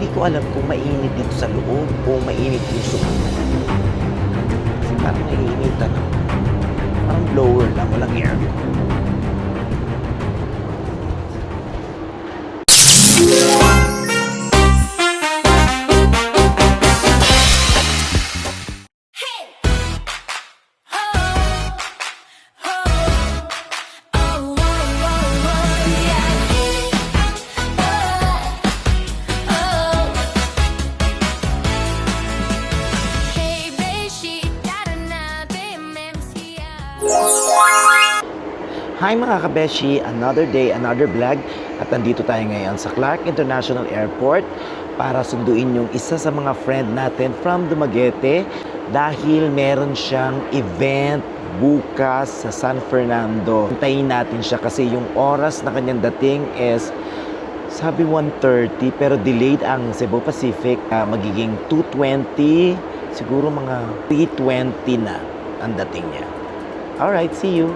hindi ko alam kung mainit dito sa loob o mainit yung sukat. Kasi parang naiinitan ako. Parang blower lang, walang aircon. Hi mga kabeshi! Another day, another vlog. At nandito tayo ngayon sa Clark International Airport para sunduin yung isa sa mga friend natin from Dumaguete dahil meron siyang event bukas sa San Fernando. Hintayin natin siya kasi yung oras na kanyang dating is sabi 1:30 pero delayed ang Cebu Pacific. Magiging 2:20, siguro mga 3:20 na ang dating niya. Alright, see you!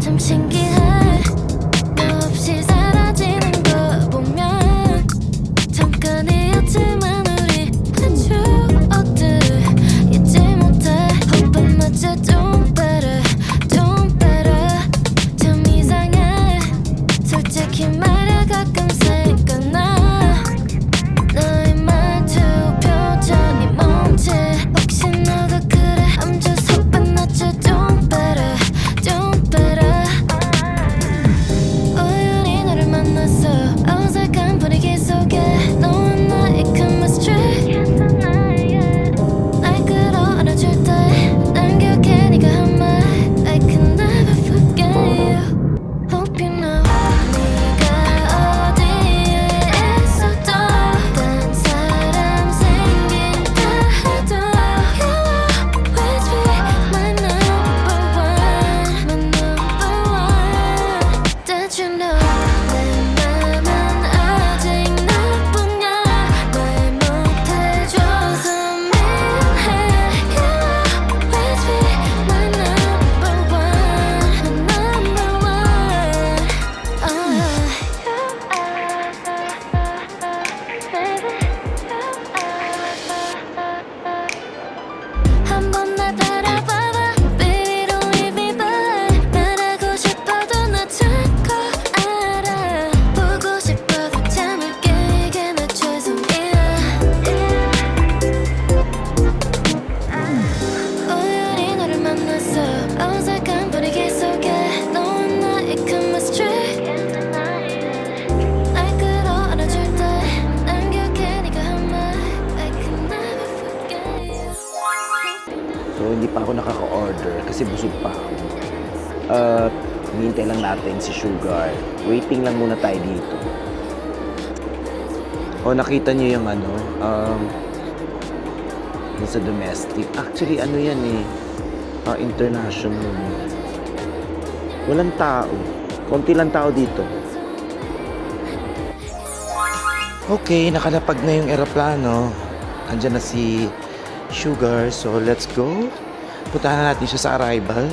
참 신기해 너 없이 사라지는 거 보면 잠깐이었지만 우리 그 추억들 잊지 못해 Hoping much don't better 좀 이상해 솔직히 말야 가끔 생각나 너의 말투 표정이 뭔지 혹시 너도 그래 I'm just hoping that you don't better 우연히 너를 만났어 어색한 분위기 속에 너와 나의 chemistry 날 끌어안아줄 때 난 기억해 네가 한 말 I can never forget you Hope you know 네가 어디에 있어도 딴 사람 생긴다 해도 You always be my number one Did you know 내 맘은 아직 너뿐이야 말 못해줘서 미안해 You always be my number one 한번 날 바라봐봐 Baby don't leave me behind 말하고 싶어도 나 찾고 알아 보고 싶어도 잠을 깨게 나 죄송이야 우연히 너를 만났어 어색한 분위기 속에 너와 나의 chemistry 날 끌어안아줄 때 난 기억해 네가 한 말 I can never forget you So, hindi pa ako nakaka-order kasi busog pa ako. Hinihintay lang natin si Sugar. Waiting lang muna tayo dito. Nakita niyo yung yung sa domestic. Actually, ano yan eh, international. Walang tao. Konti lang tao dito. Okay, nakalapag na yung eroplano. Andyan na si Sugar, so let's go. Puntahan natin siya sa arrival.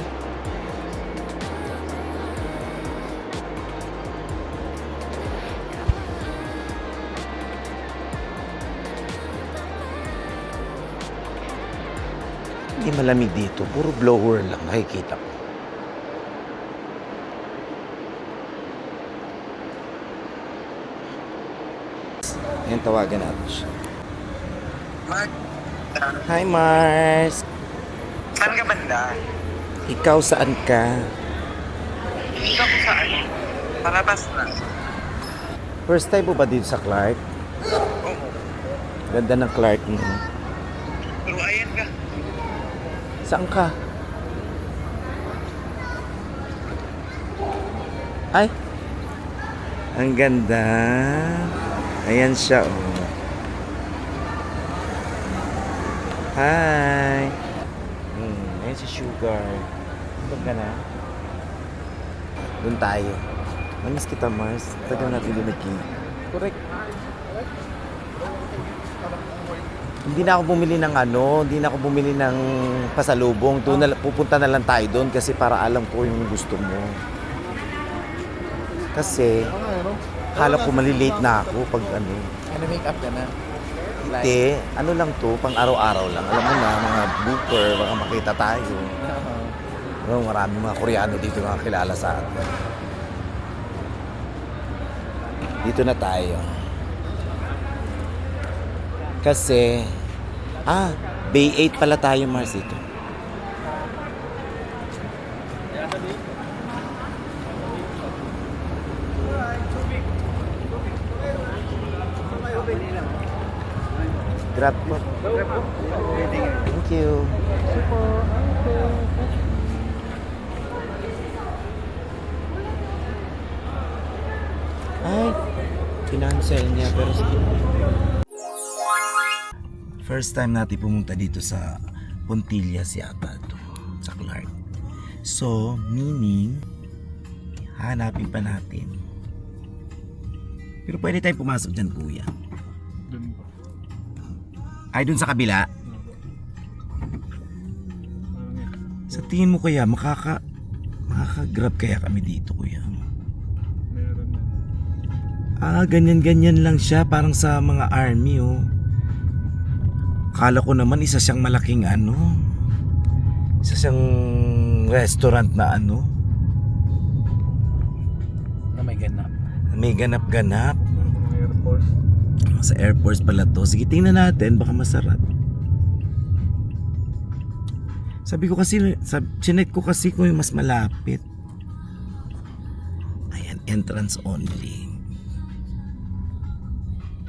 Hindi malamig dito, puro blower lang nakikita ko. Ayan, tawagan natin siya. Mark, Hi Mars! saan ka banda? Ikaw saan ka? Dito ako sa ano? Palabas na. First time mo ba dito sa Clark? Oo. Ganda ng Clark mo. Pero ayan ka. Saan ka? Ay! Ang ganda! Ayan siya, oh. Hi! Ayan si Sugar. Doon ka na? Doon tayo. Manis kita, Mars. Tagal natin din nag-keep. Correct. Hindi na ako bumili ng pasalubong. Doon na, pupunta na lang tayo doon kasi para alam ko yung gusto mo. Kasi, kala ko malilate na ako pag ano. Ano, make up ka na? Hindi, ano lang to, pang araw-araw lang. Alam mo na, mga booker, baka makita tayo. No, maraming mga Koreano dito mga kilala sa atin. Dito na tayo. Kasi, Bay 8 pala tayo, Mars, dito. Grab po. Thank you. Ay, financial niya pero sige. First time natin pumunta dito sa Puntillas yata to, sa Clark. So, meaning, hanapin pa natin. Pero pwede tayong pumasok dyan, kuya. Ay, dun sa kabila. Sa tingin mo kaya, makaka-grab kaya kami dito, kuya? Ganyan-ganyan lang siya, parang sa mga army, oh. Kala ko naman isa siyang malaking isa siyang restaurant na Na may ganap. may ganap-ganap. Sa airports pala to. Sige, tingnan natin, baka masarap. Sabi ko kasi, chinek ko kasi kung yung mas malapit. Ayan, entrance only.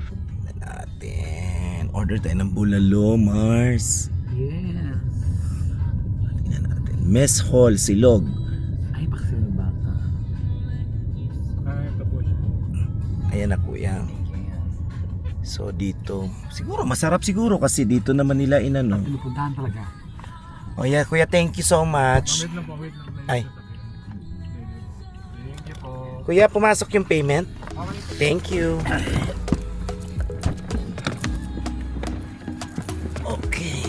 Tingnan natin. Order tayo ng bulalo, Mars. Yes. Tingnan natin. Mess Hall, Silog. Ay, baka sila baka. Ayan na, kuya. So dito, siguro masarap siguro kasi dito naman nila inano. Pinupuntahan talaga. Oh yeah, kuya, thank you so much. Wait lang po. Ay. Thank you po. Kuya, pumasok yung payment. Thank you. Okay.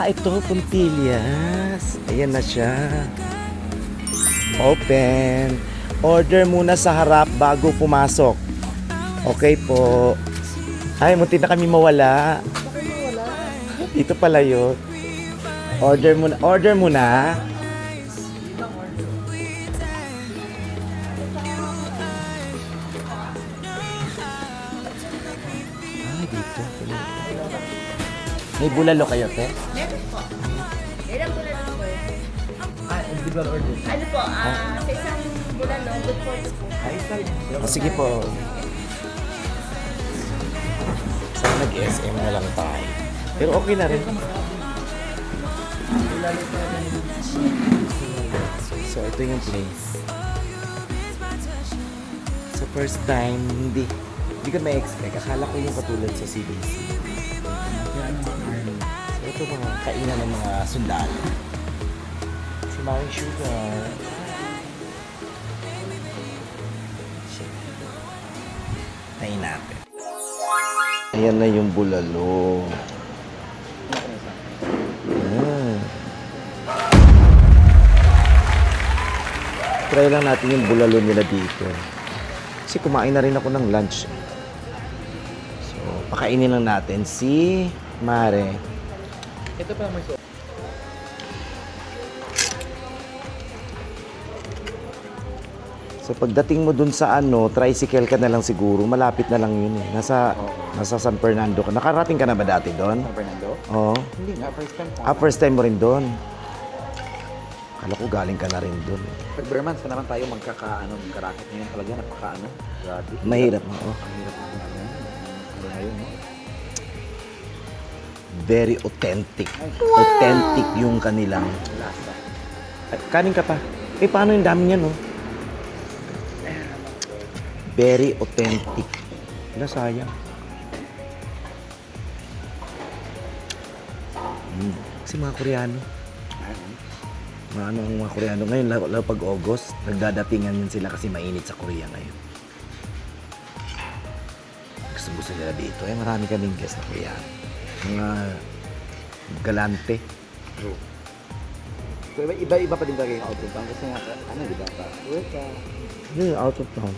Ito, Puntillas. Ayan na siya. Open. Order muna sa harap bago pumasok. Okay po. Ay, munti na kami mawala. Ito pala yun. Order muna. Order muna. Ay, dito. May bulalo kayo, te? Ilang bulalo po? Individual order. Ano po, sa isang bulalo, good for two po. O, sige po. Sana nag-SM na lang tayo. Pero okay na rin. So, ito yung place. So, first time, hindi ko ma-expect. Akala ko yung katulad sa CBC. So, ito mga kainan ng mga sundalo. Si Maring Sugar. Tayin natin. Ayan na yung bulalo. Try lang natin yung bulalo nila dito. Kasi kumain na rin ako ng lunch. So, pakainin lang natin si Mare. Ito pa may so. So, pagdating mo dun sa tricycle ka na lang siguro. Malapit na lang yun eh. Nasa San Fernando ka. Nakarating ka na ba dati doon? San Fernando? Oo. Hindi nga, first time po. First time mo rin doon. Kala ko galing ka na rin doon. Pag Berman, saan naman tayo magkaraket ngayon talaga, grabe. Mahirap mo. Oh. Ang hirap na ngayon, no? Very authentic. Authentic yung kanilang. Lasa. Kanin ka pa. Paano yung dami niya, no? Very authentic. Wala, sayang. Kasi mga Koreano. mga Koreano ngayon, lalo pag August, nagdadatingan yun sila kasi mainit sa Korea ngayon. Gusto nila dito. Marami kaming guest na Koreano. Mga galante. Pero iba-iba pa din talaga yung out of town kasi nga, ano, di ba? Work ka. Yun, out of town.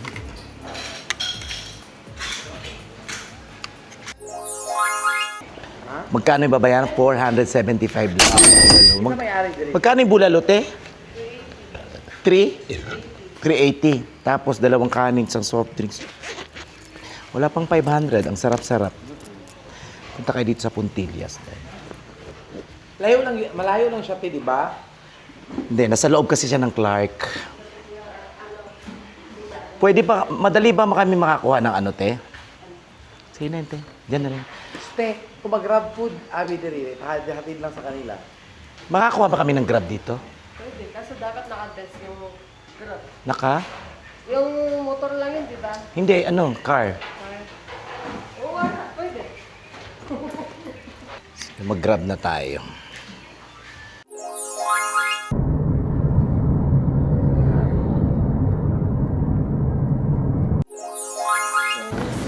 Magkano yung babayaran? 475 lang. Magkano yung bulalo, te? 380. Tapos dalawang kanin, isang soft drinks. Wala pang 500. Ang sarap-sarap. Punta kayo dito sa Puntillas. Malayo lang siya, di ba? Hindi, nasa loob kasi siya ng Clark. Pwede ba, madali ba kami makakuha ng ano, te? Sige na, te. Diyan na rin. Ste, kung mag-grab food, abi diri, hatid lang sa kanila. Makakuha ba kami ng Grab dito? Pwede, kaso dapat naka-dress yung grab. Naka? Yung motor lang yun, di ba? Hindi, ano, car. Oo, wala. Pwede. Mag-Grab na tayo.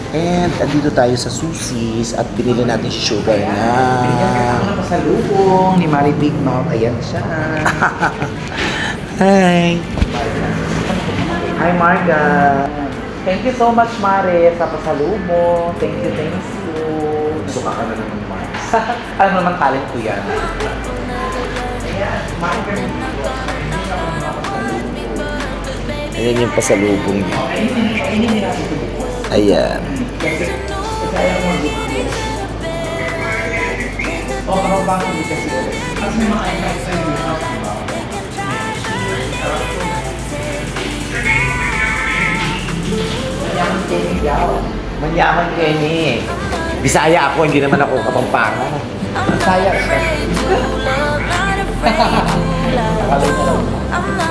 And andito tayo sa Susie's at binili natin si Sugar na... Pasalubong ni Mari Big Mouth. Ayan siya. Hi! Hi, Marga. Thank you so much, Mare, sa pasalubong. Thank you, thank you. Suka ka na naman, Mare. Alam mo naman, talent ko yan. Ayan, Marga. Ayan yung pasalubong niya. Ayan. Manyaman kayo ni. Bisaya ako, hindi naman ako kapampangan. I'm not afraid to love, not afraid to love. I'm not